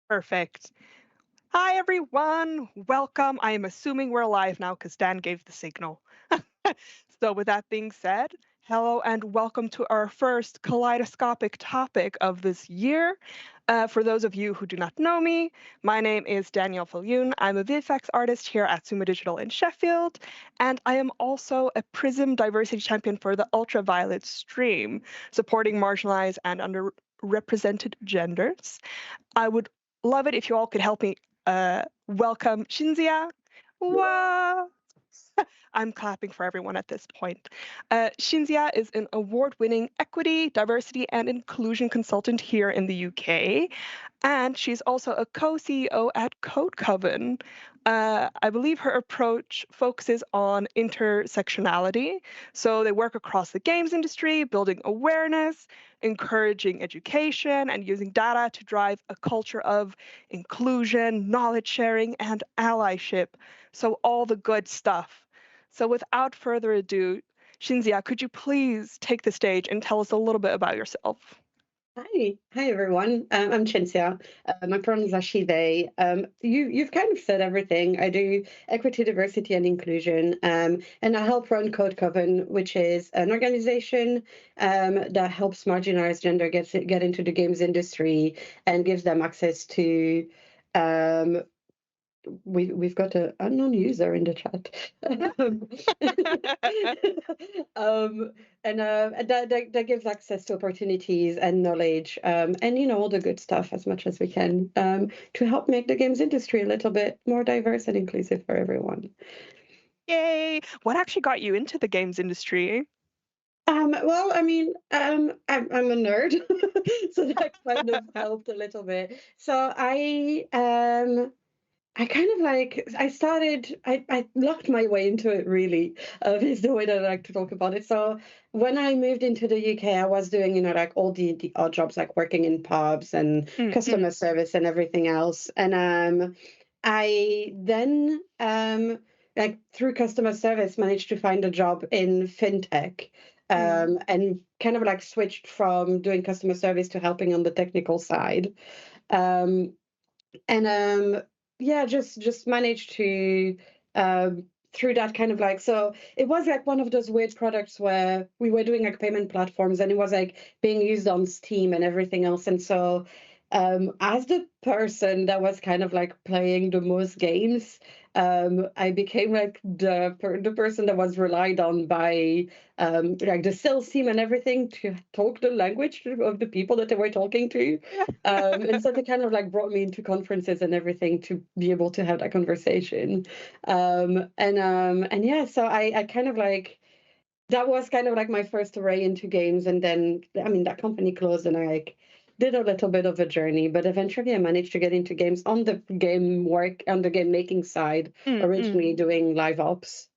Perfect. Hi, everyone. Welcome. I am assuming we're live now because Dan gave the signal. So, with that being said, hello and welcome to our first kaleidoscopic topic of this year. For those of you who do not know me, my name is Daniélle Viljoen. I'm a VFX artist here at Sumo Digital in Sheffield, and I am also a PRISM Diversity Champion for the ULTRAVIOLET stream, supporting marginalized and underrepresented genders. I would love it if you all could help me welcome Cinzia. Wow. I'm clapping for everyone at this point. Cinzia is an award-winning equity, diversity, and inclusion consultant here in the UK, and she's also a co-CEO at Code Coven. I believe her approach focuses on intersectionality. So they work across the games industry, building awareness, encouraging education, and using data to drive a culture of inclusion, knowledge sharing, and allyship. So all the good stuff. So without further ado, Cinzia, could you please take the stage and tell us a little bit about yourself? Hi everyone. I'm Cinzia. My pronouns are she, they. You've kind of said everything. I do equity, diversity, and inclusion, and I help run Code Coven, which is an organization that helps marginalized gender get into the games industry and gives them access to we've got an unknown user in the chat. And that gives access to opportunities and knowledge, and all the good stuff as much as we can, to help make the games industry a little bit more diverse and inclusive for everyone. Yay! What actually got you into the games industry? Well, I mean, I'm a nerd, so that kind of helped a little bit. So I kind of I locked my way into it, really, is the way that I like to talk about it. So when I moved into the UK, I was doing, like all the odd jobs, like working in pubs and customer service and everything else. And I then, like through customer service, managed to find a job in fintech. And kind of like switched from doing customer service to helping on the technical side. And yeah, just managed to through that kind of like, so it was like one of those weird products where we were doing like payment platforms and it was like being used on Steam and everything else. And so as the person that was kind of like playing the most games, I became like the person that was relied on by like the sales team and everything to talk the language of the people that they were talking to. And so they kind of like brought me into conferences and everything to be able to have that conversation. And yeah, so I kind of like, that was kind of like my first array into games. And then, I mean, that company closed and I like did a little bit of a journey, but eventually I managed to get into games on the game making side, originally doing live ops.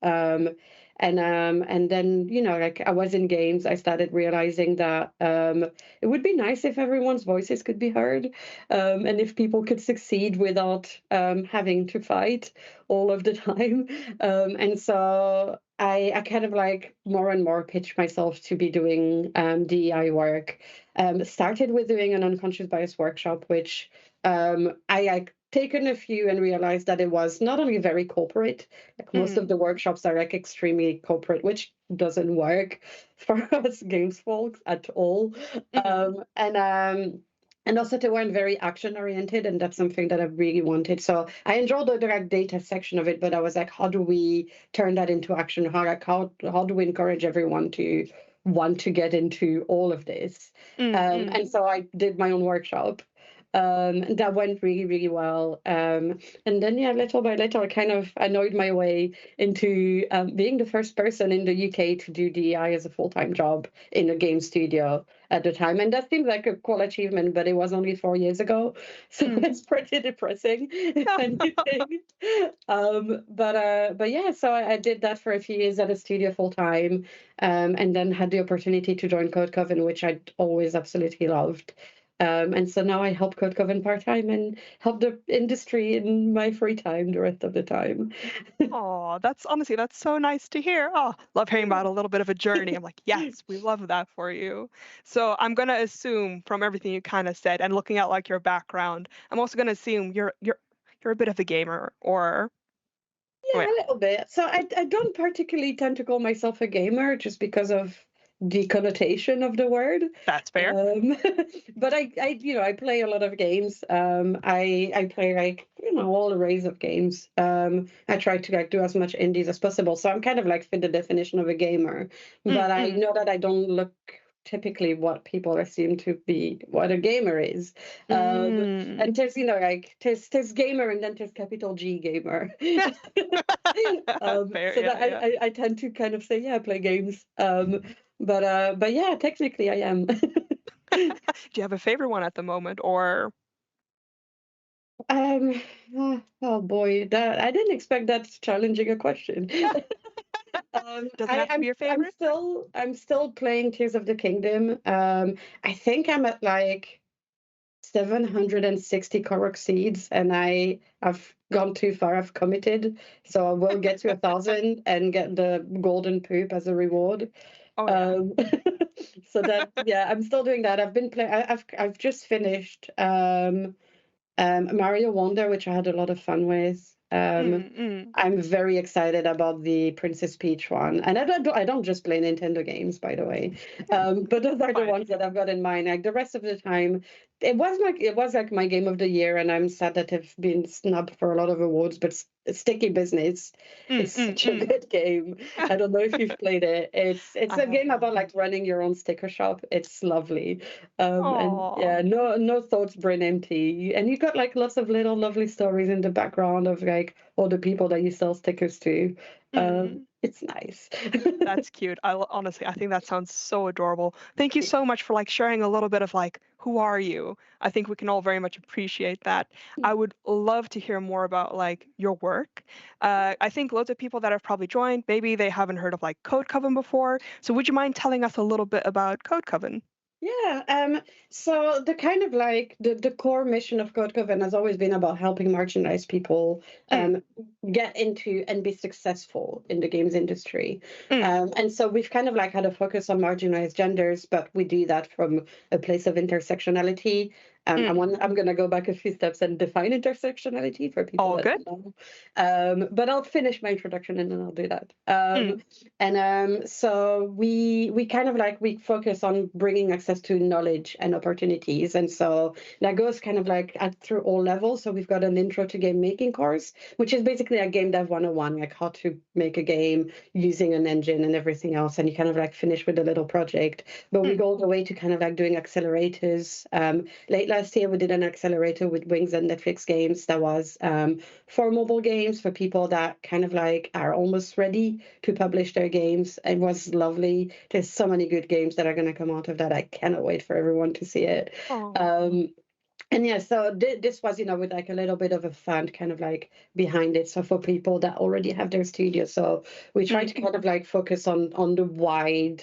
And then, like I was in games, I started realizing that it would be nice if everyone's voices could be heard, and if people could succeed without having to fight all of the time. And so I kind of like more and more pitched myself to be doing DEI work. Started with doing an unconscious bias workshop, which I taken a few and realized that it was not only very corporate, like most of the workshops are like extremely corporate, which doesn't work for us games folks at all. And also they weren't very action oriented, and that's something that I really wanted. So I enjoyed the like data section of it, but I was like, how do we turn that into action? How do we encourage everyone to want to get into all of this? And so I did my own workshop. And that went really, really well. And then, yeah, little by little, I kind of annoyed my way into being the first person in the UK to do DEI as a full-time job in a game studio at the time. And that seems like a cool achievement, but it was only 4 years ago. So it's pretty depressing, if anything. But yeah, so I did that for a few years at a studio full-time, and then had the opportunity to join Code Coven, which I'd always absolutely loved. And so now I help Code Coven part-time and help the industry in my free time the rest of the time. Oh, that's so nice to hear. Oh, love hearing about a little bit of a journey. I'm like, yes, we love that for you. So I'm gonna assume from everything you kind of said and looking at like your background, I'm also gonna assume you're a bit of a gamer, or oh, Yeah, yeah, a little bit. So I don't particularly tend to call myself a gamer just because of the connotation of the word. that's fair. Um, but I play a lot of games. I play like, all arrays of games. I try to like do as much indies as possible. So I'm kind of like fit the definition of a gamer. But I Mm-mm. know that I don't look typically what people assume to be what a gamer is. Mm. And there's, like there's gamer and then there's capital G gamer. Fair, So yeah, that yeah. I tend to kind of say, yeah, I play games. But yeah, technically I am. Do you have a favorite one at the moment, or Um, oh boy, that I didn't expect that challenging a question. doesn't have to be your favorite? I'm still playing Tears of the Kingdom. I think I'm at like 760 Korok seeds, and I've gone too far. I've committed, so I will get to 1,000 and get the golden poop as a reward. Oh yeah. Um, so that yeah, I'm still doing that. I've been playing. I've just finished Mario Wonder, which I had a lot of fun with. Mm-mm. I'm very excited about the Princess Peach one, and I don't just play Nintendo games, by the way. But those are the Fine. ones that I've got in mind. Like the rest of the time, it was like my game of the year, and I'm sad that I've been snubbed for a lot of awards. But Sticky Business is such a Mm-mm. good game. I don't know if you've played it. It's I a have game about not. like running your own sticker shop. It's lovely. And Oh. yeah, no thoughts brain empty. And you got like lots of little lovely stories in the background of like all the people that you sell stickers to. Mm. It's nice. That's cute. Honestly, I think that sounds so adorable. Thank you so much for like sharing a little bit of like, who are you? I think we can all very much appreciate that. I would love to hear more about like your work. I think loads of people that have probably joined, maybe they haven't heard of like Code Coven before. So would you mind telling us a little bit about Code Coven? Yeah, so the kind of like the core mission of Code Coven has always been about helping marginalized people Mm, get into and be successful in the games industry. mm, And so we've kind of like had a focus on marginalized genders, but we do that from a place of intersectionality. mm. I'm going to go back a few steps and define intersectionality for people All that good? don't know. But I'll finish my introduction and then I'll do that. Mm, And so we kind of like we focus on bringing access to knowledge and opportunities, and so that goes kind of like through all levels. So we've got an intro to game making course, which is basically a game dev 101, like how to make a game using an engine and everything else, and you kind of like finish with a little project. But we mm. go all the way to kind of like doing accelerators. Late last year, we did an accelerator with Wings and Netflix games that was for mobile games for people that kind of like are almost ready to publish their games. It was lovely. There's so many good games that are going to come out of that. I cannot wait for everyone to see it. Oh. Um, and yeah, so this was, with like a little bit of a fund kind of like behind it. So for people that already have their studio, so we try Mm, to kind of like focus on the wide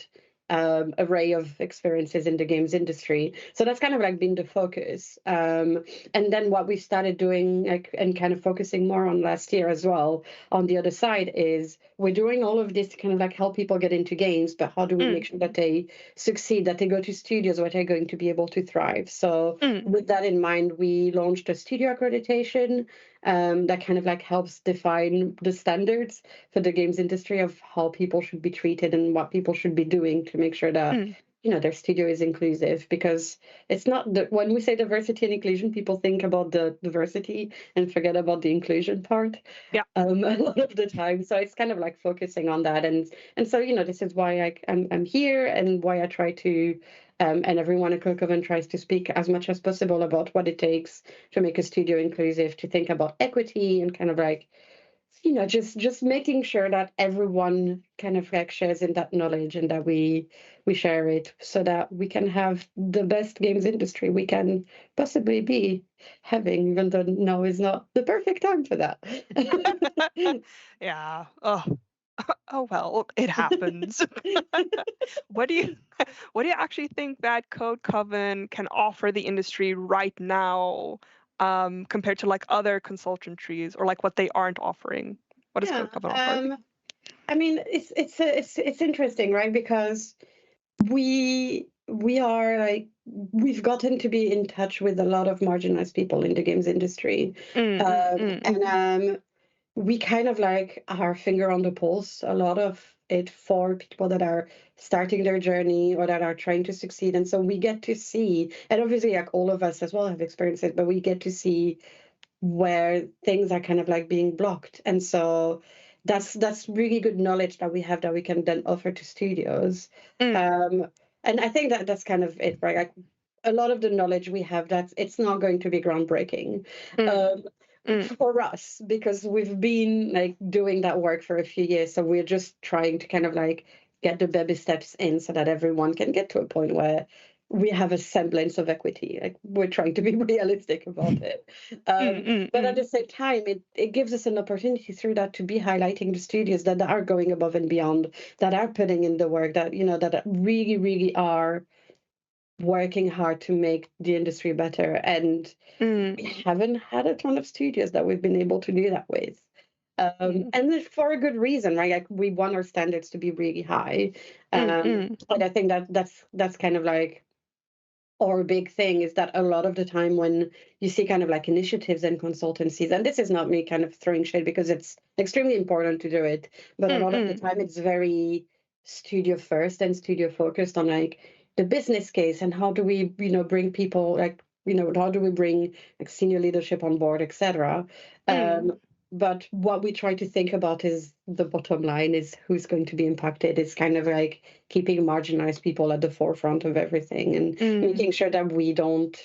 array of experiences in the games industry. So that's kind of like been the focus. And then what we started doing, like, and kind of focusing more on last year as well, on the other side, is we're doing all of this to kind of like help people get into games, but how do we mm, make sure that they succeed, that they go to studios where they're going to be able to thrive? So mm, with that in mind, we launched a studio accreditation that kind of like helps define the standards for the games industry of how people should be treated and what people should be doing to make sure that mm. their studio is inclusive. Because it's not that when we say diversity and inclusion, people think about the diversity and forget about the inclusion part Yeah. a lot of the time. So it's kind of like focusing on that, and so this is why I'm here, and why I try to and everyone at Code Coven tries to speak as much as possible about what it takes to make a studio inclusive, to think about equity, and kind of like just making sure that everyone kind of like shares in that knowledge, and that we share it, so that we can have the best games industry we can possibly be having, even though now is not the perfect time for that. Yeah. Oh. Oh well, it happens. What do you what do you actually think that Code Coven can offer the industry right now, compared to like other consultancies or like what they aren't offering? What does Yeah. Code Coven offer? I mean, it's interesting, right? Because we are like we've gotten to be in touch with a lot of marginalized people in the games industry, Mm. and we kind of like our finger on the pulse a lot of it for people that are starting their journey or that are trying to succeed. And so we get to see, and obviously like all of us as well have experienced it, but we get to see where things are kind of like being blocked. And so that's really good knowledge that we have that we can then offer to studios. And I think that that's kind of it, right? Like a lot of the knowledge we have, that it's not going to be groundbreaking. For us, because we've been like doing that work for a few years, so we're just trying to kind of like get the baby steps in so that everyone can get to a point where we have a semblance of equity. Like we're trying to be realistic about it. But at the same time, it gives us an opportunity through that to be highlighting the studios that are going above and beyond, that are putting in the work, that that really, really are working hard to make the industry better. And we haven't had a ton of studios that we've been able to do that with. And for a good reason, right? Like we want our standards to be really high. And I think that's kind of like our big thing, is that a lot of the time when you see kind of like initiatives and consultancies, and this is not me kind of throwing shade because it's extremely important to do it, but a lot of the time it's very studio first and studio focused on like the business case and how do we bring people like how do we bring like senior leadership on board, etc. But what we try to think about is the bottom line, is who's going to be impacted. It's kind of like keeping marginalized people at the forefront of everything, and making sure that we don't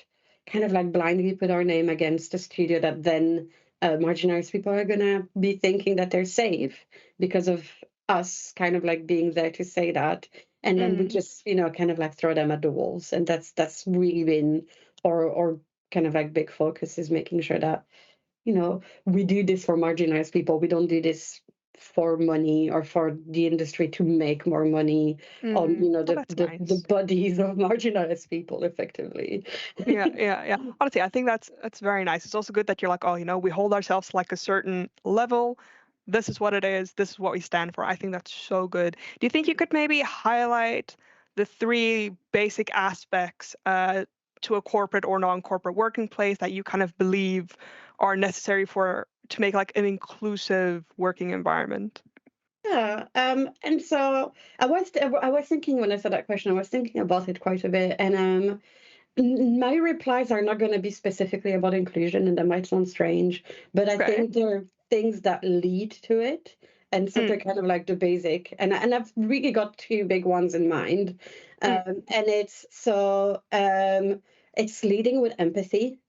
kind of like blindly put our name against a studio that then marginalized people are going to be thinking that they're safe because of us kind of like being there to say that. And then we just, kind of like throw them at the walls. And that's really been our kind of like big focus, is making sure that we do this for marginalized people. We don't do this for money or for the industry to make more money on, the bodies of marginalized people, effectively. Yeah. Honestly, I think that's very nice. It's also good that you're like, oh, we hold ourselves to like a certain level. This is what it is. This is what we stand for. I think that's so good. Do you think you could maybe highlight the 3 basic aspects to a corporate or non-corporate working place that you kind of believe are necessary to make like an inclusive working environment? Yeah. And so I was thinking, when I said that question, I was thinking about it quite a bit. And my replies are not going to be specifically about inclusion, and that might sound strange, but I think there are things that lead to it. And so they're kind of like the basic. And I've really got 2 big ones in mind. And it's leading with empathy,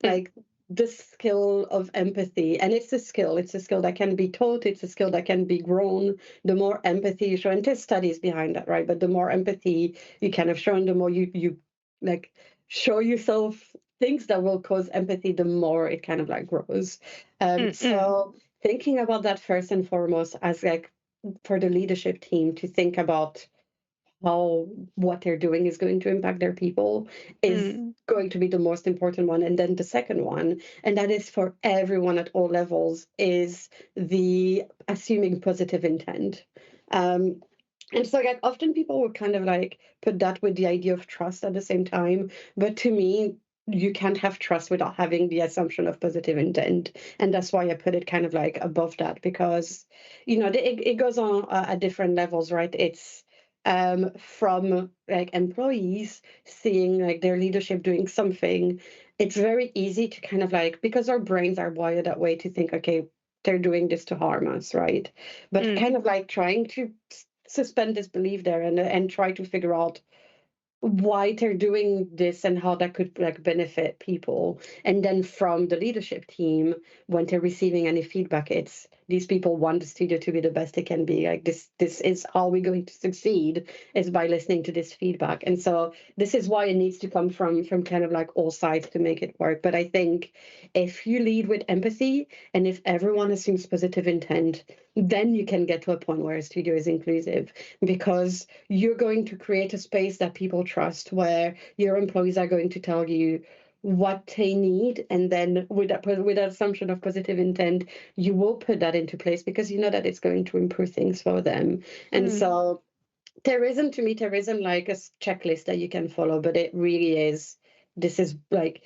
like the skill of empathy. And it's a skill that can be taught, it's a skill that can be grown. The more empathy you show, and there's studies behind that, right? But the more empathy you kind of show, and the more you like show yourself things that will cause empathy, the more it kind of like grows. So thinking about that first and foremost, as like for the leadership team to think about how what they're doing is going to impact their people, is going to be the most important one. And then the second one, and that is for everyone at all levels, is the assuming positive intent. And so like often people will kind of like put that with the idea of trust at the same time. But to me, you can't have trust without having the assumption of positive intent. And that's why I put it kind of like above that, because, it goes on at different levels, right? It's from like employees seeing like their leadership doing something. It's very easy to kind of like, because our brains are wired that way, to think, okay, they're doing this to harm us, right? But kind of like trying to suspend disbelief there, and try to figure out why they're doing this and how that could like benefit people. And then from the leadership team, when they're receiving any feedback, it's these people want the studio to be the best it can be. Like this is how we're going to succeed, is by listening to this feedback. And so this is why it needs to come from kind of like all sides to make it work. But I think if you lead with empathy and if everyone assumes positive intent, then you can get to a point where a studio is inclusive, because you're going to create a space that people trust, where your employees are going to tell you what they need, and then with that assumption of positive intent, you will put that into place because you know that it's going to improve things for them. And so there isn't like a checklist that you can follow, but it really is, this is like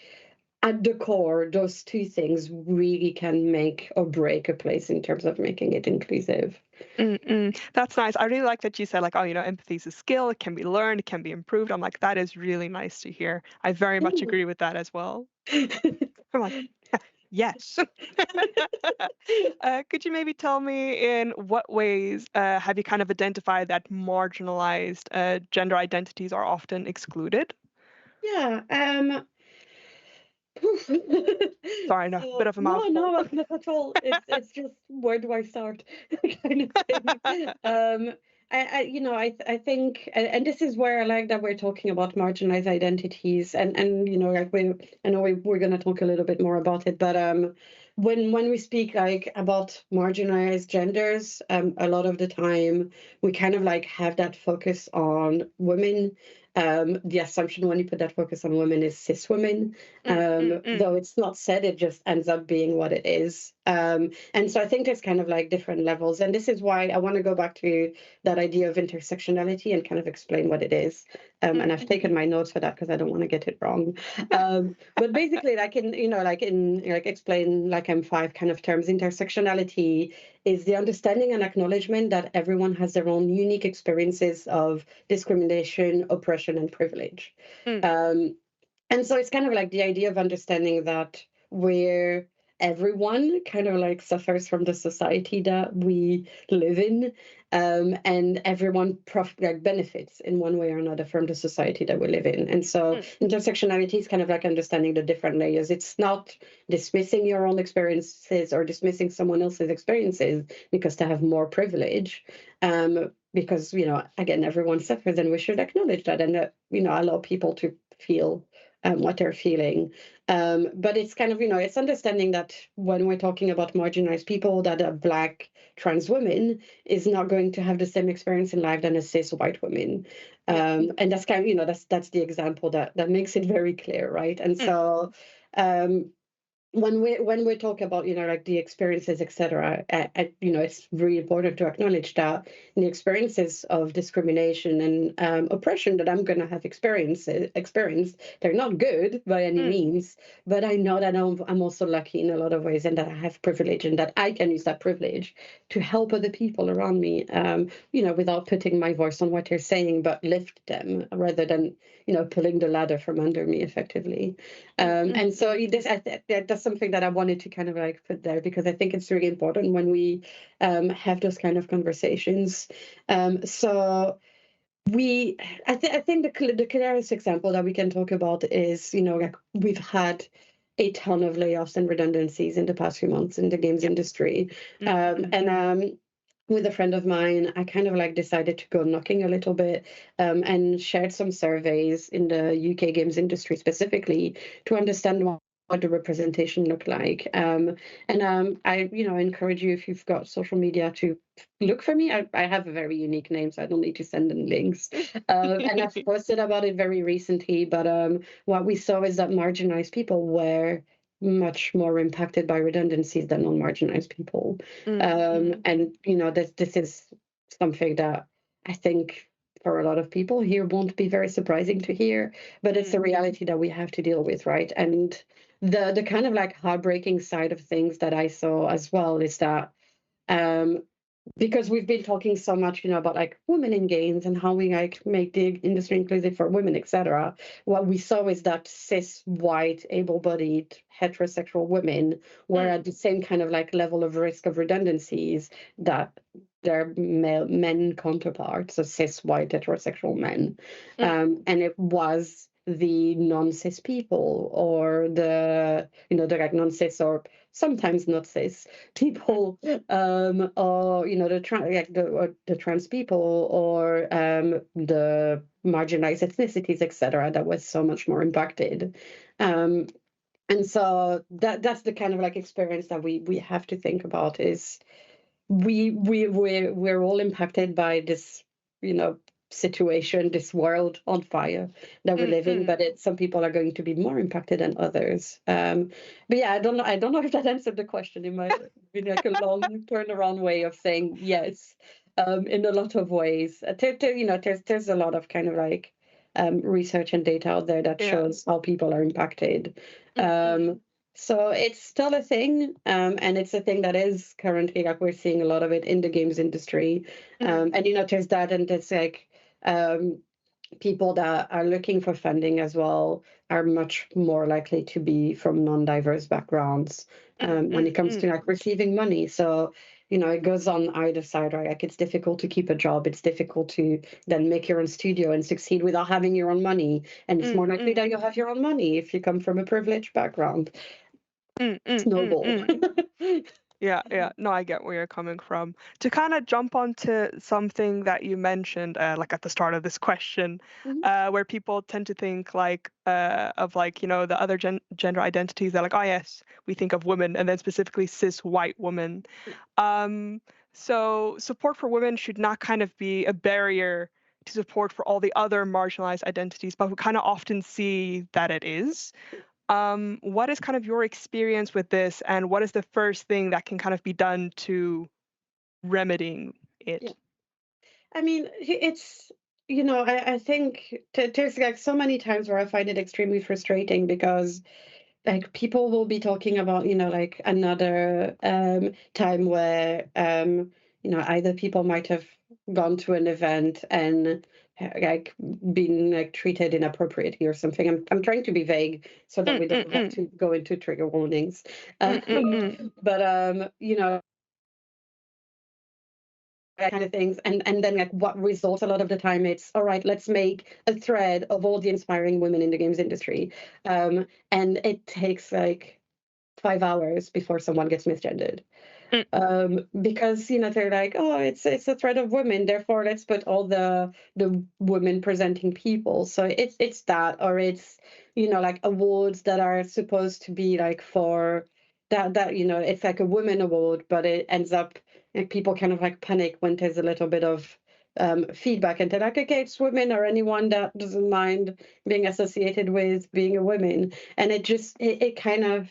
at the core, those two things really can make or break a place in terms of making it inclusive. That's nice. I really like that you said, like, oh, empathy is a skill. It can be learned. It can be improved. I'm like, that is really nice to hear. I very much agree with that as well. I'm like, yes. Could you maybe tell me in what ways have you kind of identified that marginalized gender identities are often excluded? Yeah. Sorry, no, bit of a mouthful. No, not at all. It's just, where do I start? kind of thing. I think, and this is where I like that we're talking about marginalized identities, and like I know we're going to talk a little bit more about it, but when we speak like about marginalized genders, a lot of the time we kind of like have that focus on women. The assumption when you put that focus on women is cis women, though it's not said, it just ends up being what it is. And so I think there's kind of like different levels. And this is why I want to go back to that idea of intersectionality and kind of explain what it is. And I've taken my notes for that because I don't want to get it wrong. But basically, explain like M5 kind of terms, intersectionality is the understanding and acknowledgement that everyone has their own unique experiences of discrimination, oppression, and privilege. And so it's kind of like the idea of understanding that everyone kind of like suffers from the society that we live in, and everyone benefits in one way or another from the society that we live in. And so intersectionality is kind of like understanding the different layers. It's not dismissing your own experiences or dismissing someone else's experiences because they have more privilege, because, again, everyone suffers, and we should acknowledge that, and allow people to feel what they're feeling. But it's kind of, it's understanding that when we're talking about marginalized people, that a Black trans woman is not going to have the same experience in life than a cis white woman. And that's kind of, that's the example that makes it very clear, right? And so when we talk about like the experiences, etc., it's really important to acknowledge that the experiences of discrimination and oppression that I'm going to have experienced, they're not good by any means, but I know that I'm also lucky in a lot of ways, and that I have privilege, and that I can use that privilege to help other people around me, without putting my voice on what they're saying, but lift them rather than pulling the ladder from under me effectively. And so that's something that I wanted to kind of like put there, because I think it's really important when we have those kind of conversations. So I think the clearest example that we can talk about is, like, we've had a ton of layoffs and redundancies in the past few months in the games industry. With a friend of mine, I kind of like decided to go knocking a little bit, and shared some surveys in the UK games industry specifically to understand what the representation looked like. I encourage you, if you've got social media, to look for me. I have a very unique name, so I don't need to send in links. And I've posted about it very recently, but what we saw is that marginalized people were much more impacted by redundancies than non-marginalized people. And this is something that I think for a lot of people here won't be very surprising to hear, but it's a reality that we have to deal with, right? And the kind of like heartbreaking side of things that I saw as well is that because we've been talking so much, about like women in games and how we like make the industry inclusive for women, etc. What we saw is that cis, white, able-bodied, heterosexual women were at the same kind of like level of risk of redundancies that their men counterparts, so cis, white, heterosexual men. And it was the non-cis people, or the the like non-cis or sometimes not cis people, or the trans people, or the marginalized ethnicities, etc., that was so much more impacted. And so that's the kind of like experience that we have to think about, is we're all impacted by this, situation, this world on fire that we're living, but some people are going to be more impacted than others. But yeah, I don't know if that answered the question. It might be like a long turnaround way of saying yes, in a lot of ways. There's a lot of kind of like research and data out there that shows how people are impacted. So it's still a thing, and it's a thing that is currently, like, we're seeing a lot of it in the games industry. And there's that, and there's like people that are looking for funding as well are much more likely to be from non-diverse backgrounds when it comes to like receiving money. So it goes on either side, right? Like, it's difficult to keep a job. It's difficult to then make your own studio and succeed without having your own money. And it's more likely that you'll have your own money if you come from a privileged background. Snowball. Yeah. No, I get where you're coming from. To kind of jump onto something that you mentioned, like at the start of this question, where people tend to think like of like, the other gender identities. They're like, oh yes, we think of women, and then specifically cis white women. So support for women should not kind of be a barrier to support for all the other marginalized identities, but we kind of often see that it is. What is kind of your experience with this, and what is the first thing that can kind of be done to remedying it? Yeah. I mean, it's, I think there's like so many times where I find it extremely frustrating, because like people will be talking about, like another time where, either people might have gone to an event and like been like treated inappropriately or something. I'm trying to be vague so that we don't have to go into trigger warnings. But kind of things, and then like what results a lot of the time, it's all right, let's make a thread of all the inspiring women in the games industry, and it takes like 5 hours before someone gets misgendered, because they're like, oh, it's a thread of women, therefore let's put all the women presenting people. So it's that, or it's like awards that are supposed to be like for that it's like a women award, but it ends up like people kind of like panic when there's a little bit of feedback, and they're like, okay, it's women or anyone that doesn't mind being associated with being a woman. And it kind of,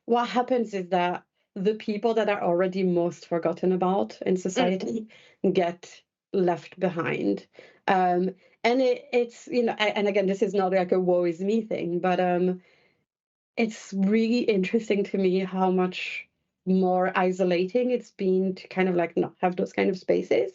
what happens is that the people that are already most forgotten about in society get left behind. And it's and again, this is not like a woe is me thing, but it's really interesting to me how much more isolating it's been to kind of like not have those kind of spaces.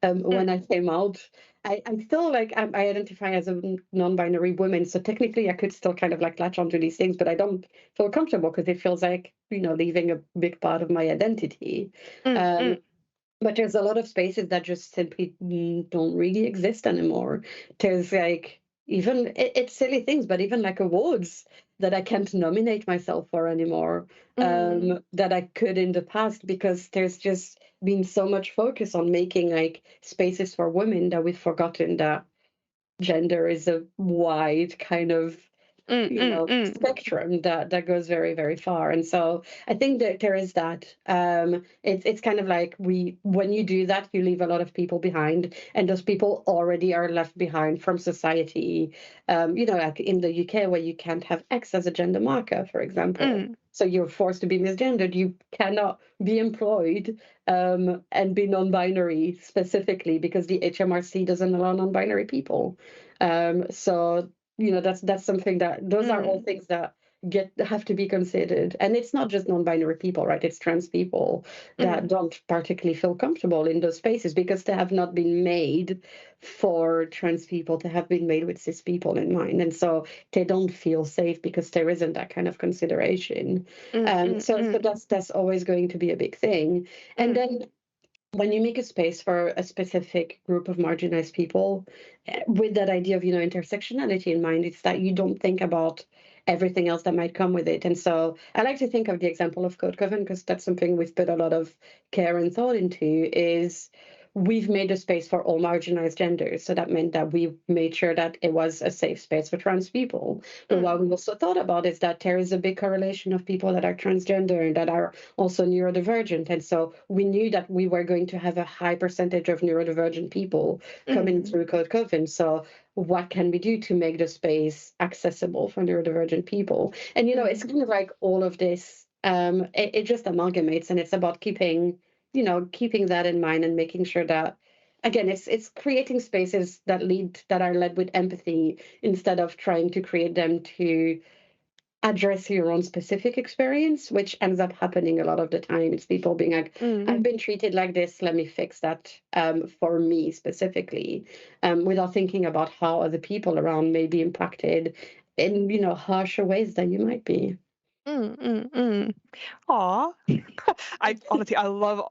When I came out, I still like, I identify as a non-binary woman, so technically I could still kind of like latch onto these things, but I don't feel comfortable because it feels like leaving a big part of my identity. But there's a lot of spaces that just simply don't really exist anymore. There's like, even it's silly things, but even like awards that I can't nominate myself for anymore, that I could in the past, because there's just been so much focus on making like spaces for women that we've forgotten that gender is a wide kind of spectrum that goes very, very far. And so I think that there is that. It's kind of like, when you do that, you leave a lot of people behind, and those people already are left behind from society. Like in the UK, where you can't have X as a gender marker, for example. So you're forced to be misgendered. You cannot be employed and be non-binary specifically, because the HMRC doesn't allow non-binary people. So that's something that, those are all things that have to be considered. And it's not just non-binary people, right? It's trans people that don't particularly feel comfortable in those spaces, because they have not been made for trans people, to have been made with cis people in mind, and so they don't feel safe because there isn't that kind of consideration. So that's always going to be a big thing. And then when you make a space for a specific group of marginalized people, with that idea of, intersectionality in mind, it's that you don't think about everything else that might come with it. And so I like to think of the example of Code Coven, because that's something we've put a lot of care and thought into, is we've made a space for all marginalized genders. So that meant that we made sure that it was a safe space for trans people. But what we also thought about is that there is a big correlation of people that are transgender and that are also neurodivergent. And so we knew that we were going to have a high percentage of neurodivergent people coming through Code Coven. So what can we do to make the space accessible for neurodivergent people? And, it's kind of like all of this, it just amalgamates, and it's about keeping that in mind and making sure that, again, it's creating spaces that are led with empathy instead of trying to create them to address your own specific experience, which ends up happening a lot of the time. It's people being like, I've been treated like this, let me fix that for me specifically, without thinking about how other people around may be impacted in, harsher ways than you might be. Aw. I honestly, I love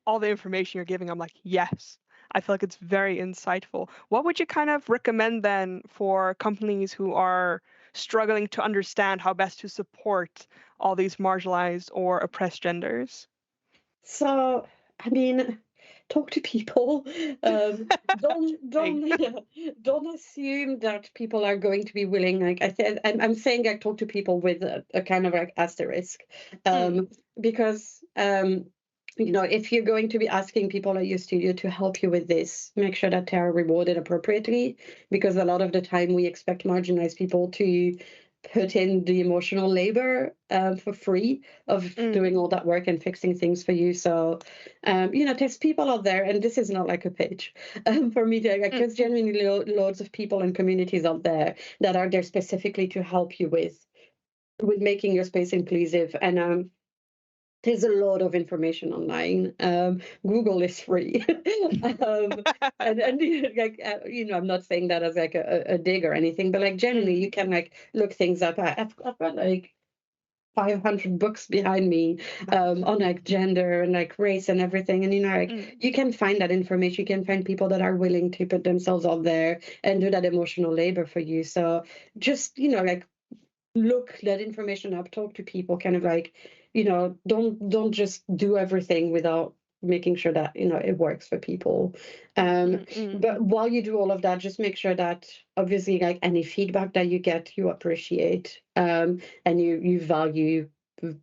all the information you're giving. I'm like, yes. I feel like it's very insightful. What would you kind of recommend then for companies who are struggling to understand how best to support all these marginalized or oppressed genders? So, I mean, talk to people. Don't assume that people are going to be willing. Like I'm saying, like, talk to people with a kind of like asterisk, because if you're going to be asking people at your studio to help you with this, make sure that they are rewarded appropriately, because a lot of the time we expect marginalized people to put in the emotional labor for free of doing all that work and fixing things for you. So, there's people out there, and this is not like a pitch for me. There's genuinely loads of people and communities out there that are there specifically to help you with making your space inclusive. And there's a lot of information online. Google is free. and like, I'm not saying that as like a dig or anything, but like generally you can like look things up. I've got like 500 books behind me on like gender and like race and everything. And, you can find that information. You can find people that are willing to put themselves out there and do that emotional labor for you. So just, like, look that information up, talk to people, kind of like, don't just do everything without making sure that it works for people. But while you do all of that, just make sure that obviously, like, any feedback that you get, you appreciate, and you value.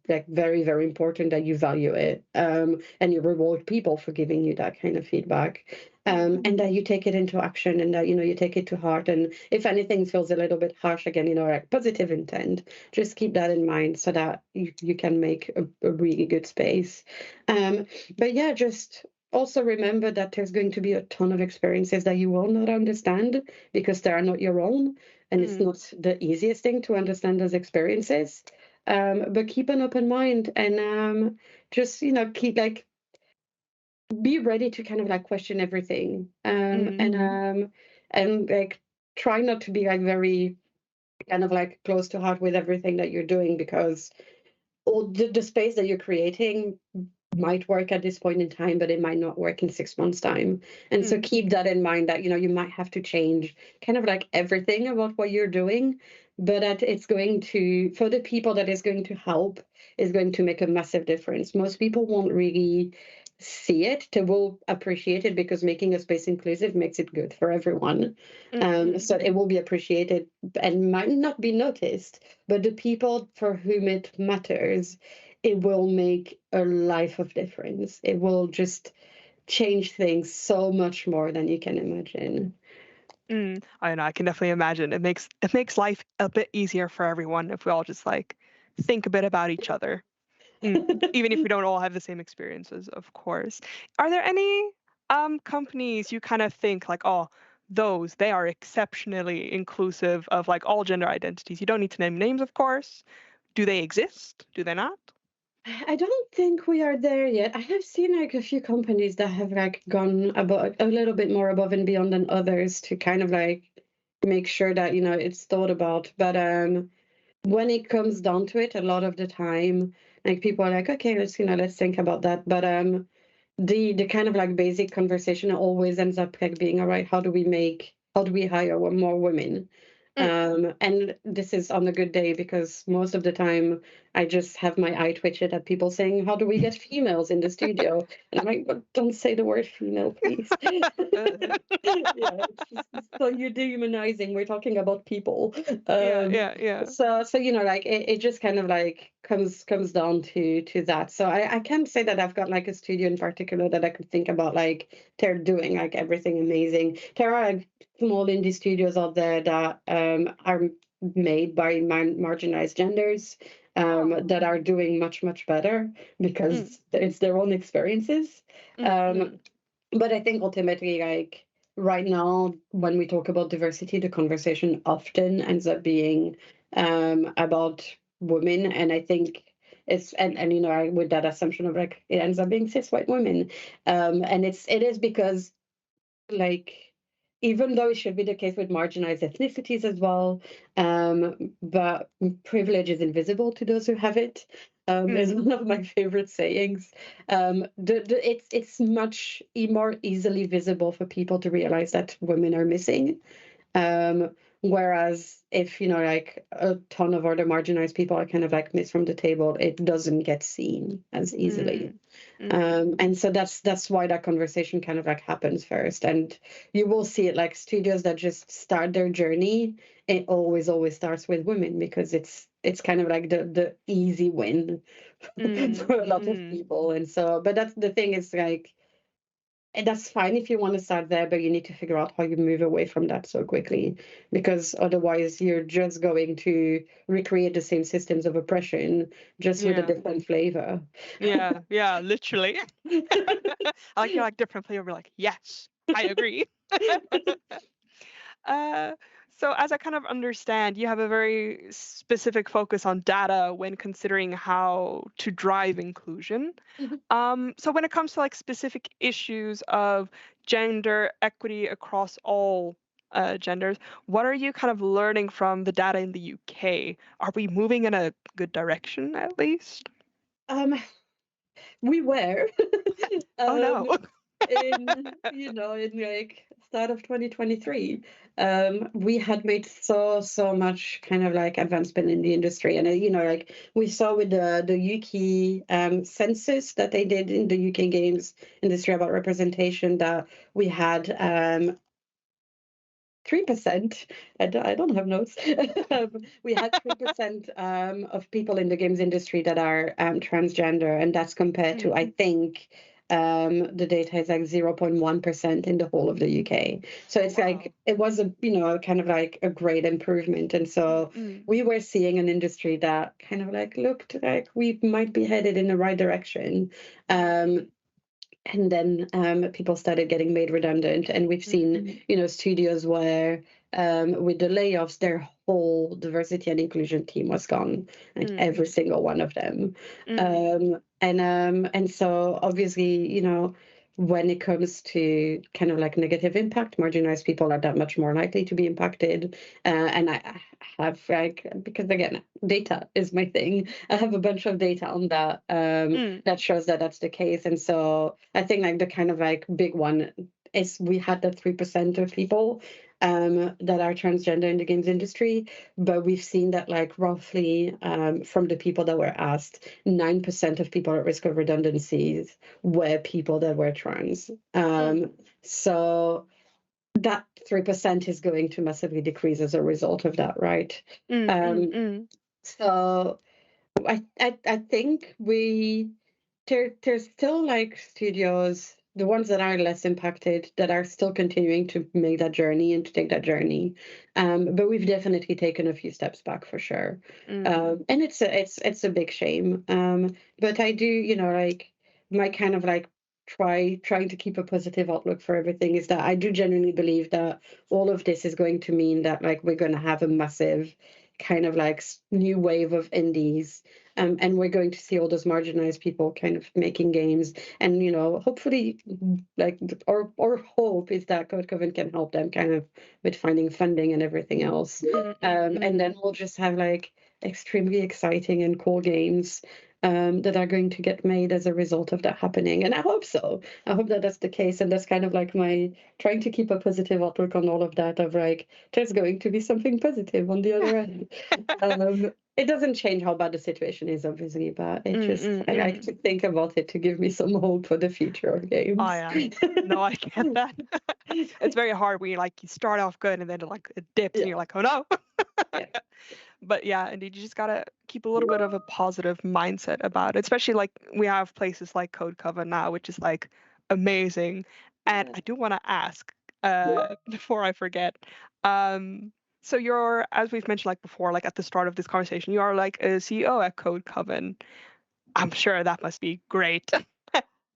Like, very, very important that you value it, and you reward people for giving you that kind of feedback, and that you take it into action, and that you take it to heart. And if anything feels a little bit harsh, again, like positive intent, just keep that in mind so that you can make a really good space. But yeah, just also remember that there's going to be a ton of experiences that you will not understand because they are not your own, and it's not the easiest thing to understand those experiences. But keep an open mind, and just keep like, be ready to kind of like question everything, and like try not to be like very kind of like close to heart with everything that you're doing, because all the space that you're creating might work at this point in time, but it might not work in 6 months' time. And so keep that in mind, that you might have to change kind of like everything about what you're doing, but that it's going to, for the people that is going to help, is going to make a massive difference. Most people won't really see it. They will appreciate it because making a space inclusive makes it good for everyone. So it will be appreciated and might not be noticed, but the people for whom it matters, it will make a life of difference. It will just change things so much more than you can imagine. I know, I can definitely imagine. It makes life a bit easier for everyone if we all just like think a bit about each other. Even if we don't all have the same experiences, of course. Are there any companies you kind of think like, oh, they are exceptionally inclusive of like all gender identities? You don't need to name names, of course. Do they exist? Do they not? I don't think we are there yet. I have seen like a few companies that have like gone about a little bit more above and beyond than others to kind of like make sure that it's thought about. But when it comes down to it, a lot of the time, like, people are like, okay, let's think about that. But the kind of like basic conversation always ends up like being, all right, how do we hire more women? And this is on a good day, because most of the time I just have my eye twitched at people saying, how do we get females in the studio? And I'm like, well, don't say the word female, please. Yeah, it's so you're dehumanizing. We're talking about people. Yeah. So like it just kind of like comes down to that. So I can't say that I've got like a studio in particular that I could think about like they're doing like everything amazing. There are like small indie studios out there that are made by marginalized genders that are doing much better because it's their own experiences. But I think ultimately, like right now, when we talk about diversity, the conversation often ends up being about women, and I think it's and with that assumption of like it ends up being cis white women, and it is because like even though it should be the case with marginalized ethnicities as well, but privilege is invisible to those who have it. Is one of my favorite sayings. It's much more easily visible for people to realize that women are missing. Whereas if like a ton of other marginalized people are kind of like missed from the table, it doesn't get seen as easily. And so that's why that conversation kind of like happens first. And you will see it like studios that just start their journey, it always starts with women, because it's kind of like the easy win for a lot of people. And so, but that's the thing, is like, and that's fine if you want to start there, but you need to figure out how you move away from that so quickly, because otherwise you're just going to recreate the same systems of oppression, just with a different flavor. Yeah, literally. I like different flavor. Like, yes, I agree. So as I kind of understand, you have a very specific focus on data when considering how to drive inclusion. So when it comes to like specific issues of gender equity across all genders, what are you kind of learning from the data in the UK? Are we moving in a good direction at least? We were. Oh no. in like start of 2023, we had made so much kind of like advancement in the industry, and like we saw with the UK census that they did in the UK games industry about representation, that we had 3%. I don't have notes. We had 3% of people in the games industry that are transgender, and that's compared to, I think, the data is like 0.1% in the whole of the UK. So it's like it was a kind of like a great improvement, and so we were seeing an industry that kind of like looked like we might be headed in the right direction. And then people started getting made redundant, and we've seen studios where with the layoffs, their whole diversity and inclusion team was gone, like every single one of them. And so obviously, when it comes to kind of like negative impact, marginalized people are that much more likely to be impacted. And I have like, because again, data is my thing. I have a bunch of data on that that shows that that's the case. And so I think like the kind of like big one is we had that 3% of people that are transgender in the games industry, but we've seen that like roughly from the people that were asked, 9% of people at risk of redundancies were people that were trans. So that 3% is going to massively decrease as a result of that, right? So I think there's still like studios, the ones that are less impacted, that are still continuing to make that journey and to take that journey. But we've definitely taken a few steps back for sure. And it's a big shame. But I do, like my kind of like trying to keep a positive outlook for everything is that I do genuinely believe that all of this is going to mean that like we're going to have a massive kind of like new wave of indies. And we're going to see all those marginalized people kind of making games, and hopefully, like our hope is that Code Coven can help them kind of with finding funding and everything else, and then we'll just have like extremely exciting and cool games that are going to get made as a result of that happening. And I hope so. I hope that that's the case. And that's kind of like my trying to keep a positive outlook on all of that, of like, there's going to be something positive on the other end. It doesn't change how bad the situation is, obviously, but it just, I like to think about it to give me some hope for the future of games. Oh, yeah. No, I get that. It's very hard when you start off good and then it dips and you're like, oh no. Yeah. But yeah, indeed, you just gotta keep a little bit of a positive mindset about it, especially like we have places like Code Coven now, which is like amazing. And I do want to ask before I forget. So you're, as we've mentioned like before, like at the start of this conversation, you are like a CEO at Code Coven. I'm sure that must be great.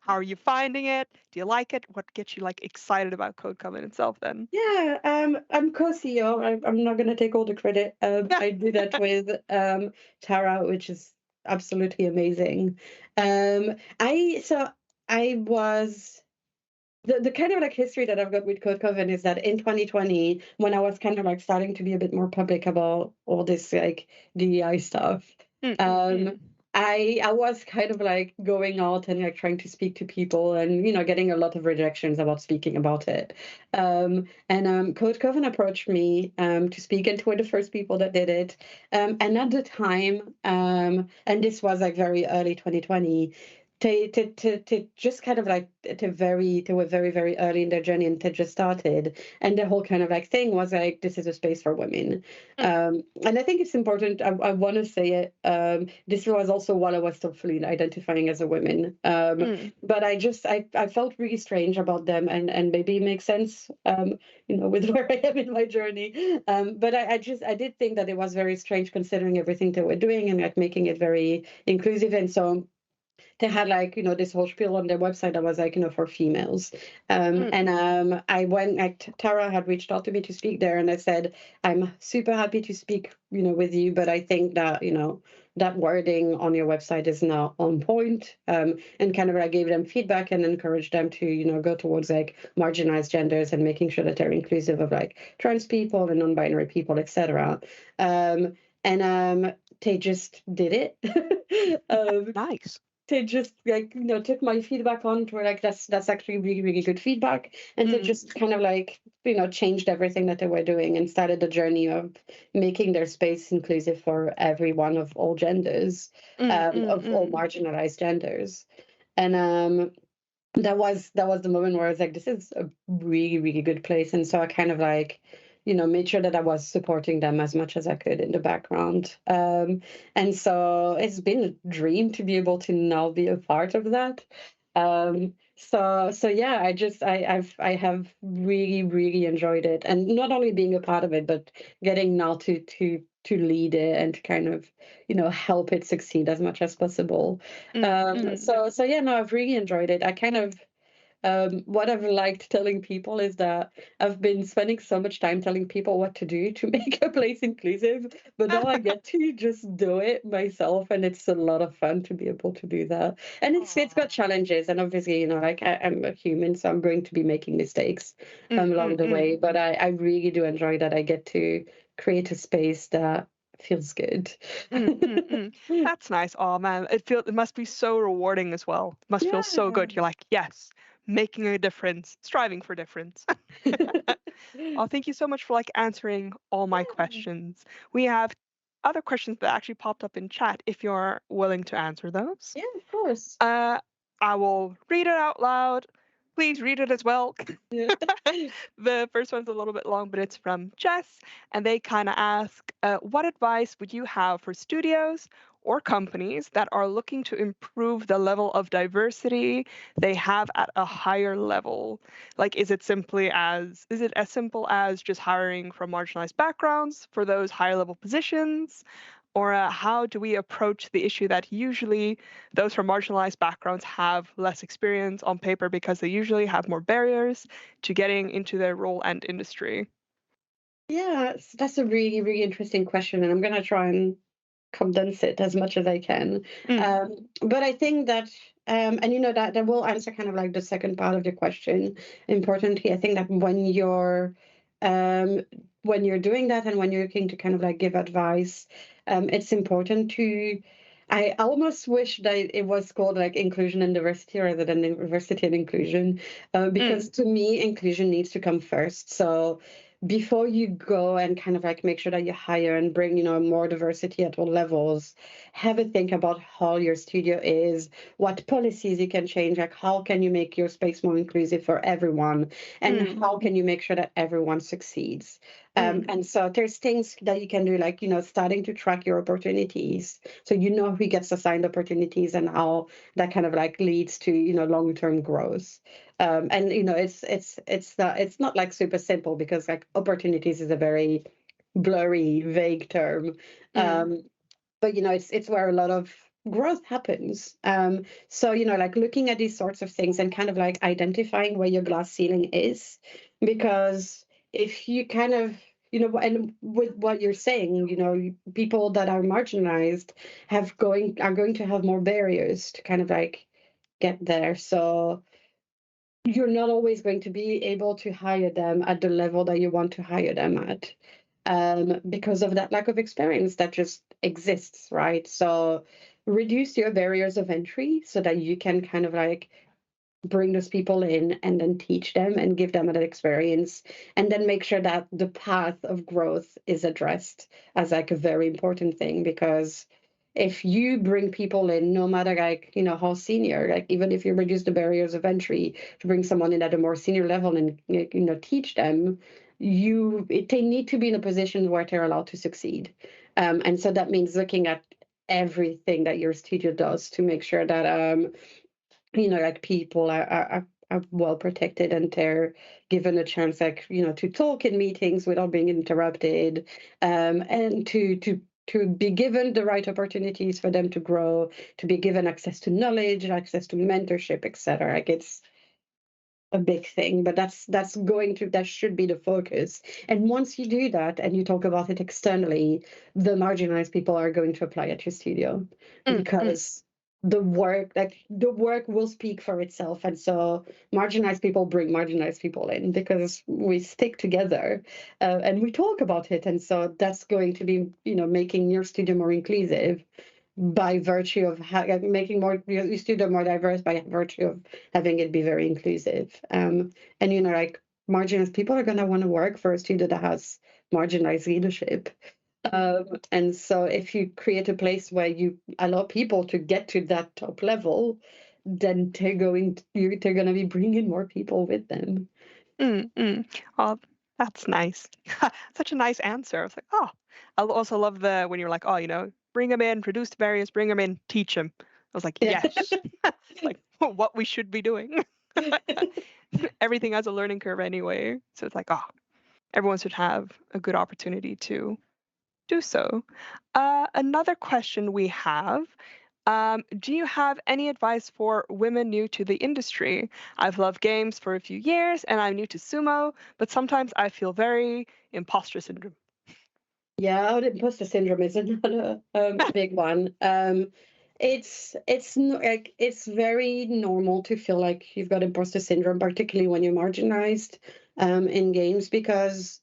How are you finding it? Do you like it? What gets you like excited about Code Coven itself then? Yeah, I'm co-CEO. I'm not going to take all the credit. I do that with Tara, which is absolutely amazing. I was the kind of like history that I've got with Code Coven is that in 2020, when I was kind of like starting to be a bit more public about all this like DEI stuff, I was kind of like going out and like trying to speak to people and getting a lot of rejections about speaking about it. Code Coven approached me to speak, and two were the first people that did it. And at the time, and this was like very early 2020. To just kind of like they were very, very early in their journey and they just started, and the whole kind of like thing was like, this is a space for women. And I think it's important, I want to say it, this was also while I was still fully identifying as a woman, but I felt really strange about them, and maybe it makes sense with where I am in my journey, but I did think that it was very strange considering everything they were doing and like making it very inclusive. And so they had like this whole spiel on their website that was like for females, I went, like Tara had reached out to me to speak there, and I said, I'm super happy to speak with you, but I think that that wording on your website is not on point, and kind of I gave them feedback and encouraged them to go towards like marginalized genders and making sure that they're inclusive of like trans people and non-binary people, etc. They just did it. Nice. They just like took my feedback on to like that's actually really, really good feedback, and they just kind of like changed everything that they were doing and started the journey of making their space inclusive for everyone of all genders, of all marginalized genders. And that was the moment where I was like, this is a really, really good place. And so I kind of like made sure that I was supporting them as much as I could in the background. And so it's been a dream to be able to now be a part of that. So yeah, I have really, really enjoyed it, and not only being a part of it, but getting now to lead it and to kind of help it succeed as much as possible. So yeah, no, I've really enjoyed it. I kind of what I've liked telling people is that I've been spending so much time telling people what to do to make a place inclusive, but now I get to just do it myself, and it's a lot of fun to be able to do that. And it's got challenges, and obviously, like I'm a human, so I'm going to be making mistakes along the way, but I really do enjoy that I get to create a space that feels good. That's nice. Oh man, it must be so rewarding as well. It must feel so good. You're like, yes, making a difference, striving for difference. Oh, thank you so much for like answering all my questions. We have other questions that actually popped up in chat if you're willing to answer those. Yeah, of course. I will read it out loud. Please read it as well. Yeah. The first one's a little bit long, but it's from Jess, and they kind of ask, what advice would you have for studios or companies that are looking to improve the level of diversity they have at a higher level? Like, is it as simple as just hiring from marginalized backgrounds for those higher level positions? Or how do we approach the issue that usually those from marginalized backgrounds have less experience on paper because they usually have more barriers to getting into their role and industry? Yeah, that's a really, really interesting question, and I'm going to try and condense it as much as I can. But I think that, and that will answer kind of like the second part of the question. Importantly, I think that when you're doing that and when you're looking to kind of like give advice, it's important to I almost wish that it was called like inclusion and diversity rather than diversity and inclusion, because to me, inclusion needs to come first. So before you go and kind of like make sure that you hire and bring, more diversity at all levels, have a think about how your studio is, what policies you can change, like how can you make your space more inclusive for everyone, and how can you make sure that everyone succeeds. And so there's things that you can do, like, starting to track your opportunities. So who gets assigned opportunities and how that kind of like leads to, long-term growth. And, it's not like super simple because like opportunities is a very blurry, vague term. But, it's where a lot of growth happens. So, like looking at these sorts of things and kind of like identifying where your glass ceiling is, because if you kind of, and with what you're saying, people that are marginalized are going to have more barriers to kind of like get there. So you're not always going to be able to hire them at the level that you want to hire them at, because of that lack of experience that just exists, right? So reduce your barriers of entry so that you can kind of like bring those people in and then teach them and give them that experience, and then make sure that the path of growth is addressed as like a very important thing. Because if you bring people in, no matter like, how senior, like even if you reduce the barriers of entry to bring someone in at a more senior level and, teach them, they need to be in a position where they're allowed to succeed. And so that means looking at everything that your studio does to make sure that, like people are well protected and they're given a chance, like, to talk in meetings without being interrupted, and to be given the right opportunities for them to grow, to be given access to knowledge, access to mentorship, etc. Like it's a big thing, but that should be the focus. And once you do that and you talk about it externally, the marginalized people are going to apply at your studio, because the work will speak for itself. And so marginalized people bring marginalized people in because we stick together, and we talk about it. And so that's going to be, making your studio more inclusive by virtue of making your studio more diverse by virtue of having it be very inclusive. And, like marginalized people are going to want to work for a studio that has marginalized leadership. And so if you create a place where you allow people to get to that top level, then they're going to be bringing more people with them. Oh, that's nice. Such a nice answer. I was like, oh, I also love when you're like, oh, bring them in, reduce the barriers, bring them in, teach them. I was like, yes, like what we should be doing. Everything has a learning curve anyway. So it's like, oh, everyone should have a good opportunity to do so. Another question we have. Do you have any advice for women new to the industry? I've loved games for a few years and I'm new to sumo, but sometimes I feel very imposter syndrome. Yeah, imposter syndrome is another big one. It's very normal to feel like you've got imposter syndrome, particularly when you're marginalized in games, because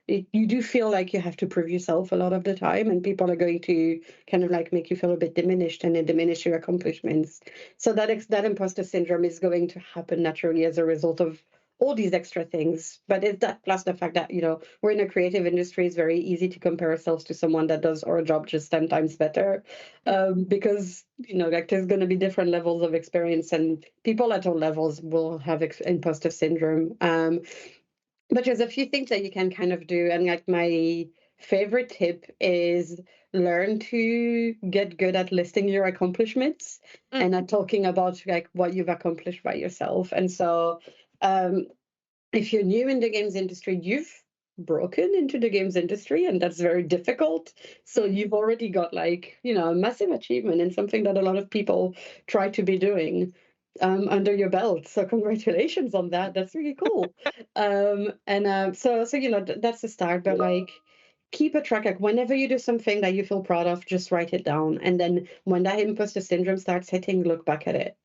you do feel like you have to prove yourself a lot of the time, and people are going to kind of like make you feel a bit diminished and then diminish your accomplishments. So that imposter syndrome is going to happen naturally as a result of all these extra things. But it's that plus the fact that, we're in a creative industry, it's very easy to compare ourselves to someone that does our job just 10 times better, because, like there's going to be different levels of experience, and people at all levels will have imposter syndrome. But there's a few things that you can kind of do. And like my favorite tip is learn to get good at listing your accomplishments and at talking about like what you've accomplished by yourself. And so if you're new in the games industry, you've broken into the games industry, and that's very difficult. So you've already got like, a massive achievement and something that a lot of people try to be doing under your belt. So congratulations on that. That's really cool. So that's the start. But like, keep a track. Like whenever you do something that you feel proud of, just write it down. And then when that imposter syndrome starts hitting, look back at it.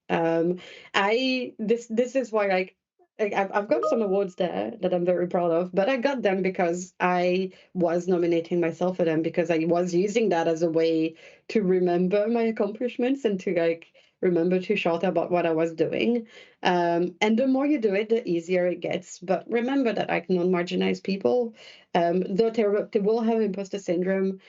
This is why, like, like, I've got some awards there that I'm very proud of, but I got them because I was nominating myself for them because I was using that as a way to remember my accomplishments and to like remember to shout about what I was doing. And the more you do it, the easier it gets. But remember that like non-marginalized people, though they will have imposter syndrome,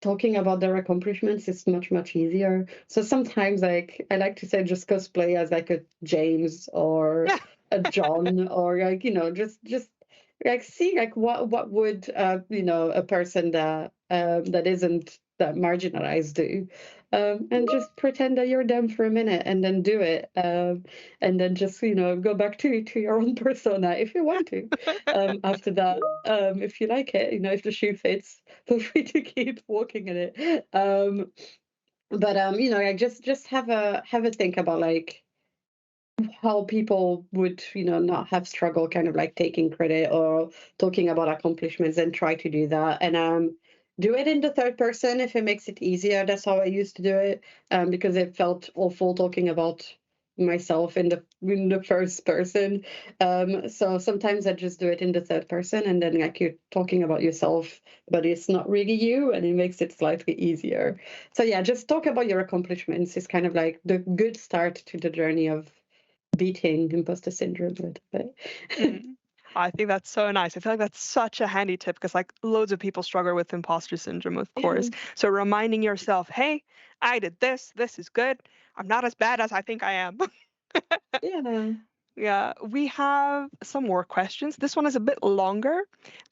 talking about their accomplishments is much, much easier. So sometimes like I like to say just cosplay as like a James or a John or like, just like see like what would a person that isn't that marginalized do. And just pretend that you're them for a minute and then do it. And then just, go back to your own persona if you want to. After that, if you like it, if the shoe fits, feel free to keep walking in it. Like just have a think about like how people would, not have struggle kind of like taking credit or talking about accomplishments, and try to do that. And do it in the third person if it makes it easier. That's how I used to do it, because it felt awful talking about myself in the first person. So sometimes I just do it in the third person, and then like you're talking about yourself, but it's not really you, and it makes it slightly easier. So yeah, just talk about your accomplishments is kind of like the good start to the journey of beating imposter syndrome a little bit. I think that's so nice. I feel like that's such a handy tip because like loads of people struggle with imposter syndrome, of course. So reminding yourself, hey, I did this. This is good. I'm not as bad as I think I am. Yeah. Yeah, we have some more questions. This one is a bit longer.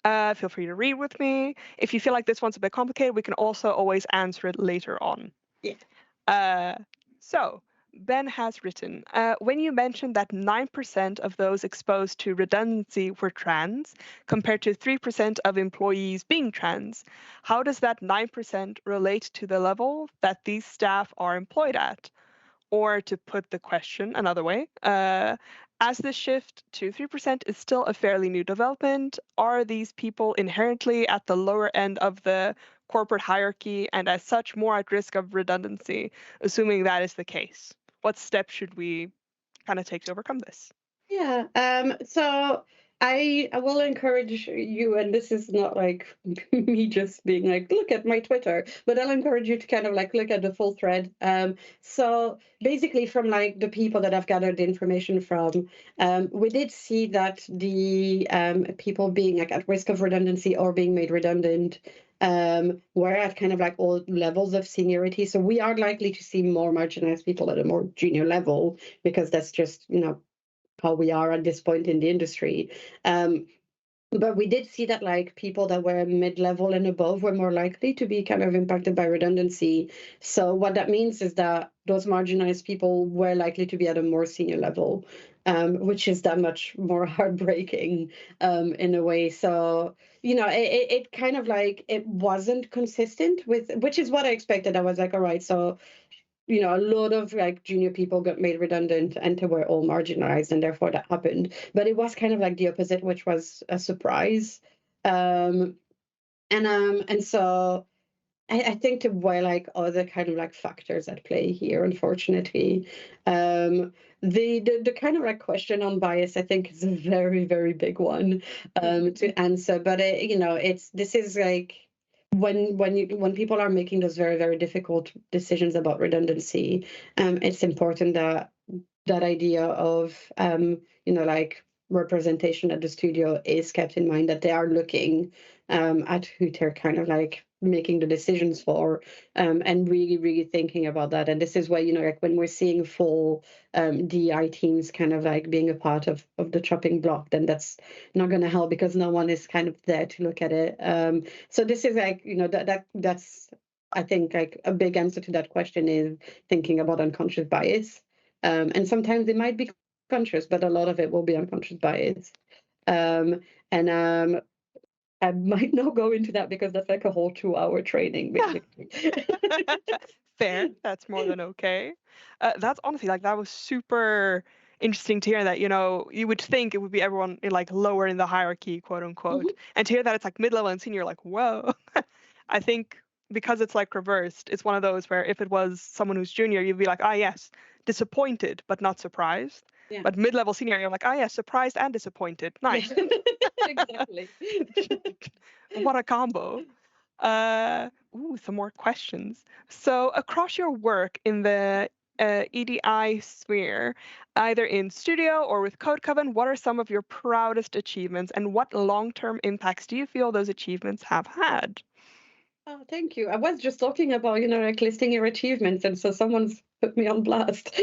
Feel free to read with me. If you feel like this one's a bit complicated, we can also always answer it later on. Yeah. So Ben has written, when you mentioned that 9% of those exposed to redundancy were trans, compared to 3% of employees being trans, how does that 9% relate to the level that these staff are employed at? Or to put the question another way, as the shift to 3% is still a fairly new development, are these people inherently at the lower end of the corporate hierarchy and as such more at risk of redundancy, assuming that is the case? What steps should we kind of take to overcome this? Yeah. So I will encourage you, and this is not like me just being like, look at my Twitter, but I'll encourage you to kind of like look at the full thread. So basically from like the people that I've gathered the information from, we did see that the people being like at risk of redundancy or being made redundant were at kind of like all levels of seniority. So we are likely to see more marginalized people at a more junior level because that's just, how we are at this point in the industry. But we did see that like people that were mid-level and above were more likely to be kind of impacted by redundancy. So what that means is that those marginalized people were likely to be at a more senior level, which is that much more heartbreaking in a way. So, it kind of like, it wasn't consistent with, which is what I expected. I was like, all right, so a lot of like junior people got made redundant and they were all marginalized, and therefore that happened. But it was kind of like the opposite, which was a surprise. And so I think there were like other kind of like factors at play here, unfortunately. The kind of like question on bias, I think, is a very, very big one to answer. But this is like when people are making those very, very difficult decisions about redundancy, it's important that that idea of like representation at the studio is kept in mind, that they are looking at who they're kind of like making the decisions for, and really, really thinking about that. And this is why, like when we're seeing full DI teams kind of like being a part of the chopping block, then that's not going to help because no one is kind of there to look at it. So this is like, that's, I think, like a big answer to that question is thinking about unconscious bias. And sometimes it might be conscious, but a lot of it will be unconscious bias. And I might not go into that because that's like a whole 2-hour training, basically. Fair. That's more than okay. That's honestly like that was super interesting to hear that, you would think it would be everyone in like lower in the hierarchy, quote unquote. And to hear that it's like mid-level and senior, like, whoa. I think because it's like reversed, it's one of those where if it was someone who's junior, you'd be like, ah, yes, disappointed, but not surprised. Yeah. But mid-level senior, you're like, oh yeah, surprised and disappointed. Nice. Yeah. Exactly. What a combo. Some more questions. So across your work in the EDI sphere, either in studio or with Code Coven, what are some of your proudest achievements and what long-term impacts do you feel those achievements have had? Oh, thank you. I was just talking about, like listing your achievements, and so someone's put me on blast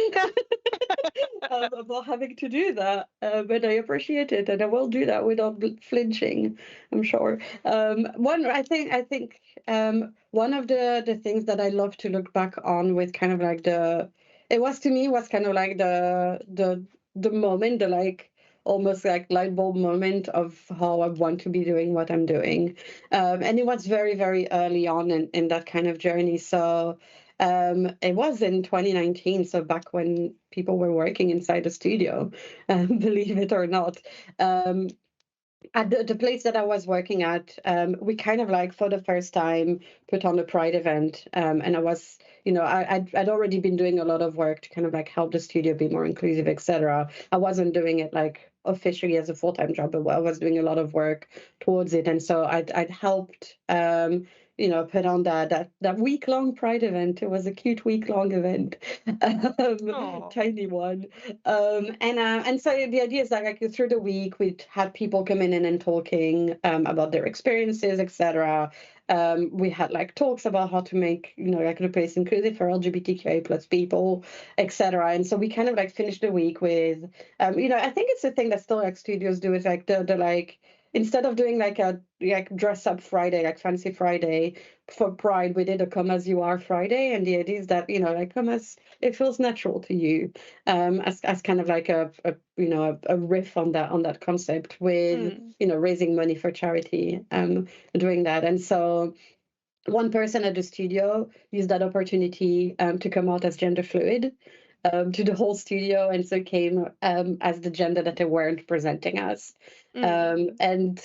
about having to do that. But I appreciate it, and I will do that without flinching, I'm sure. I think one of the things that I love to look back on with kind of like was kind of like the moment, the like almost like light bulb moment of how I want to be doing what I'm doing. And it was very, very early on in that kind of journey. So it was in 2019, so back when people were working inside the studio, believe it or not. At the place that I was working at, we kind of like for the first time put on a Pride event. And I was, I'd already been doing a lot of work to kind of like help the studio be more inclusive, etc. I wasn't doing it like officially as a full-time job, but I was doing a lot of work towards it. And so I'd helped put on that week-long Pride event. It was a cute week-long event, tiny one. And so the idea is that like through the week we'd had people come in and talking about their experiences, etc. We had like talks about how to make like the place inclusive for LGBTQIA plus people, etc. And so we kind of like finished the week with I think it's a thing that still like studios do is like the like instead of doing like a dress up Friday, like fancy Friday for Pride, we did a come as you are Friday. And the idea is that, like come as it feels natural to you, as kind of like a riff on that concept with, raising money for charity, doing that. And so one person at the studio used that opportunity to come out as gender fluid to the whole studio, and so came as the gender that they weren't presenting as. And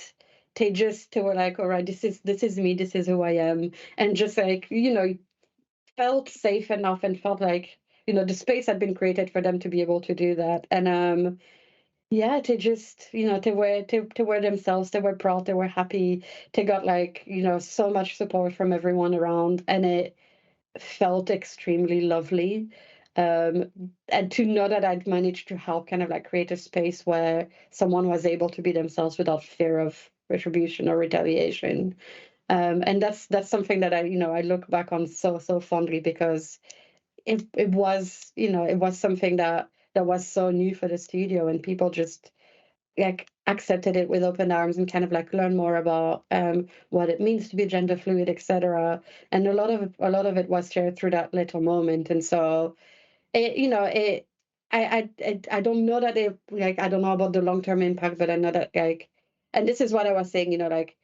they were like, all right, this is me, this is who I am, and just like felt safe enough and felt like the space had been created for them to be able to do that. And they just they were themselves, they were proud, they were happy, they got like so much support from everyone around, and it felt extremely lovely. And to know that I'd managed to help kind of like create a space where someone was able to be themselves without fear of retribution or retaliation. And that's something that I look back on so fondly, because it was it was something that was so new for the studio, and people just like accepted it with open arms and kind of like learn more about what it means to be gender fluid, etc. And a lot of it was shared through that little moment. And so I don't know that it like I don't know about the long-term impact, but I know that like, and this is what I was saying, like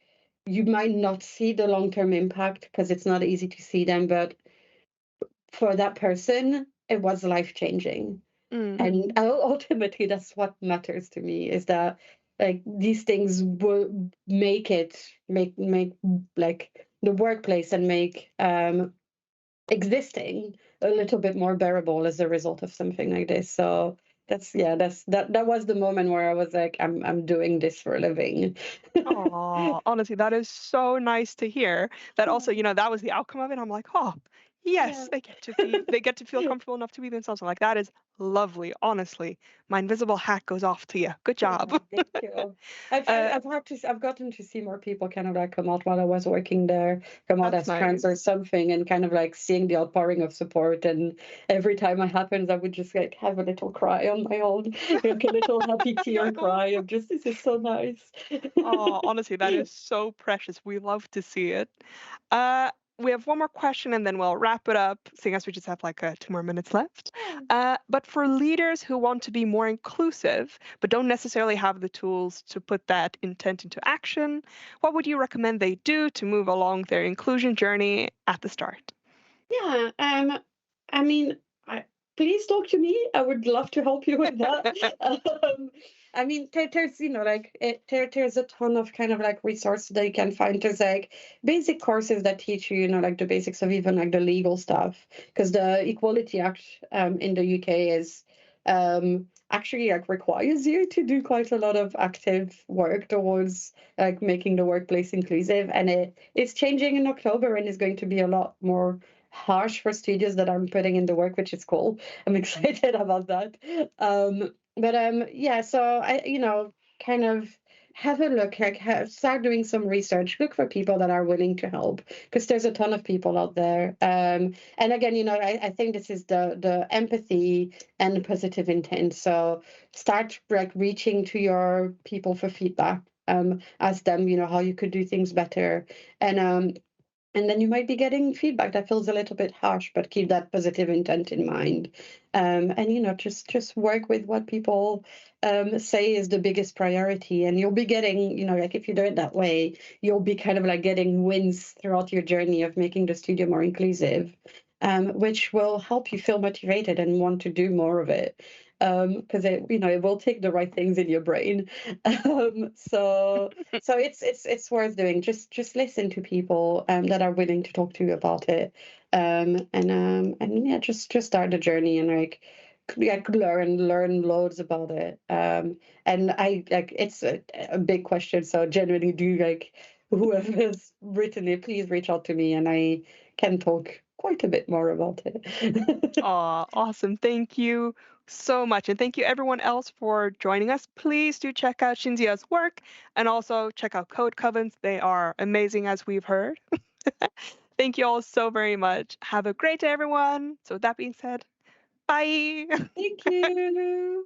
you might not see the long-term impact because it's not easy to see them, but for that person it was life-changing. And ultimately that's what matters to me, is that like these things will make like the workplace and make existing a little bit more bearable as a result of something like this. So that was the moment where I was like, I'm doing this for a living. Oh, honestly, that is so nice to hear. That also, that was the outcome of it. I'm like, oh, yes, Yeah. they get to feel comfortable enough to be themselves. I'm like, that is lovely. Honestly, my invisible hat goes off to you. Good job. Oh, thank you. I've gotten to see more people kind of like come out while I was working there, come out That's as trans nice. or something, and kind of like seeing the outpouring of support. And every time it happens, I would just like have a little cry on my own, like a little happy tear cry of just, this is so nice. Oh, honestly, that is so precious. We love to see it. We have one more question and then we'll wrap it up, seeing as we just have like 2 more minutes left. But for leaders who want to be more inclusive, but don't necessarily have the tools to put that intent into action, what would you recommend they do to move along their inclusion journey at the start? Yeah, I mean, please talk to me. I would love to help you with that. I mean, there's there's a ton of kind of like resources that you can find. There's like basic courses that teach you, like the basics of even like the legal stuff, because the Equality Act in the UK is actually like requires you to do quite a lot of active work towards like making the workplace inclusive, and it's changing in October and is going to be a lot more harsh for studios that I'm putting in the work, which is cool. I'm excited about that. Yeah, so I, kind of have a look, like start doing some research, look for people that are willing to help, because there's a ton of people out there. And again, I think this is the empathy and the positive intent. So start like reaching to your people for feedback. Ask them, how you could do things better. And then you might be getting feedback that feels a little bit harsh, but keep that positive intent in mind. And just work with what people say is the biggest priority, and you'll be getting, like if you do it that way, you'll be kind of like getting wins throughout your journey of making the studio more inclusive, which will help you feel motivated and want to do more of it. Because it will take the right things in your brain. So it's worth doing. Just listen to people that are willing to talk to you about it. And yeah, just start the journey and like learn loads about it. And I like it's a big question. So generally do like whoever's written it, please reach out to me and I can talk quite a bit more about it. Aw, awesome. Thank you so much. And thank you everyone else for joining us. Please do check out Cinzia's work and also check out Code Coven. They are amazing, as we've heard. Thank you all so very much. Have a great day, everyone. So with that being said, bye. Thank you.